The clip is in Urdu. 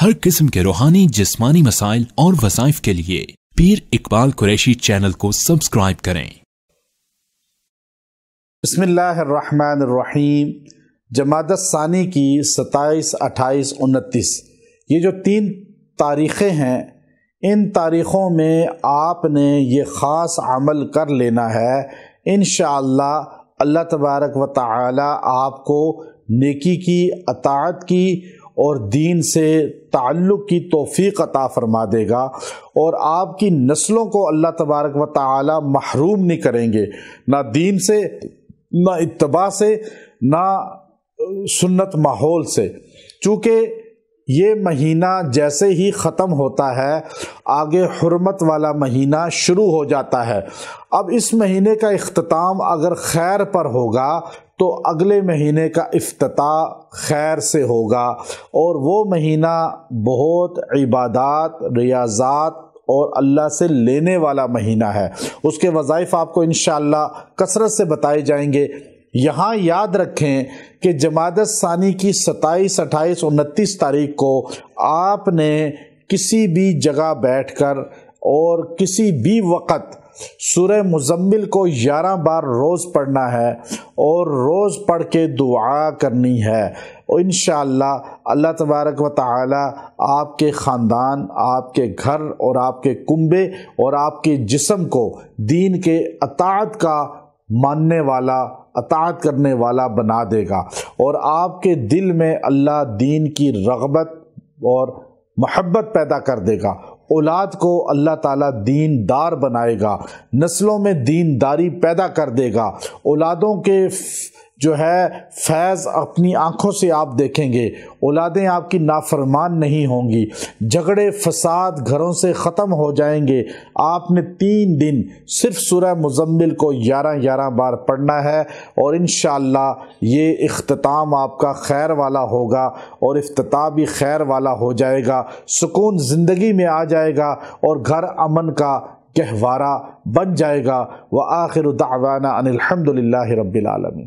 ہر قسم کے روحانی جسمانی مسائل اور وظائف کے لیے پیر اقبال قریشی چینل کو سبسکرائب کریں۔ بسم اللہ الرحمن الرحیم۔ جمادی الثانی کی 27، 28، 29 یہ جو 3 تاریخیں ہیں، ان تاریخوں میں آپ نے یہ خاص عمل کر لینا ہے۔ انشاءاللہ اللہ تبارک و تعالی آپ کو نیکی کی، اطاعت کی اور دین سے تعلق کی توفیق عطا فرما دے گا، اور آپ کی نسلوں کو اللہ تبارک و تعالی محروم نہیں کریں گے، نہ دین سے، نہ اتباع سے، نہ سنت ماحول سے۔ چونکہ یہ مہینہ جیسے ہی ختم ہوتا ہے، آگے حرمت والا مہینہ شروع ہو جاتا ہے۔ اب اس مہینے کا اختتام اگر خیر پر ہوگا تو اگلے مہینے کا افتتاح خیر سے ہوگا، اور وہ مہینہ بہت عبادات، ریاضات اور اللہ سے لینے والا مہینہ ہے۔ اس کے وظائف آپ کو انشاءاللہ کثرت سے بتائے جائیں گے۔ یہاں یاد رکھیں کہ جمادی الثانی کی 27، 28، 29 تاریخ کو آپ نے کسی بھی جگہ بیٹھ کر اور کسی بھی وقت سورہ مزمل کو 11 بار روز پڑھنا ہے، اور روز پڑھ کے دعا کرنی ہے، اور انشاءاللہ اللہ تبارک و تعالی آپ کے خاندان، آپ کے گھر اور آپ کے کنبے اور آپ کے جسم کو دین کے اطاعت کا ماننے والا، اطاعت کرنے والا بنا دے گا، اور آپ کے دل میں اللہ دین کی رغبت اور محبت پیدا کر دے گا۔ اولاد کو اللہ تعالیٰ دین دار بنائے گا، نسلوں میں دین داری پیدا کر دے گا۔ اولادوں کے جو ہے فیض اپنی آنکھوں سے آپ دیکھیں گے، اولادیں آپ کی نافرمان نہیں ہوں گی، جھگڑے فساد گھروں سے ختم ہو جائیں گے۔ آپ نے 3 دن صرف سورہ مزمل کو 11 بار پڑھنا ہے، اور انشاءاللہ یہ اختتام آپ کا خیر والا ہوگا، اور افتتاح بھی خیر والا ہو جائے گا، سکون زندگی میں آ جائے گا، اور گھر امن کا گہوارہ بن جائے گا۔ وآخر دعوانا ان الحمد للہ رب العالمین۔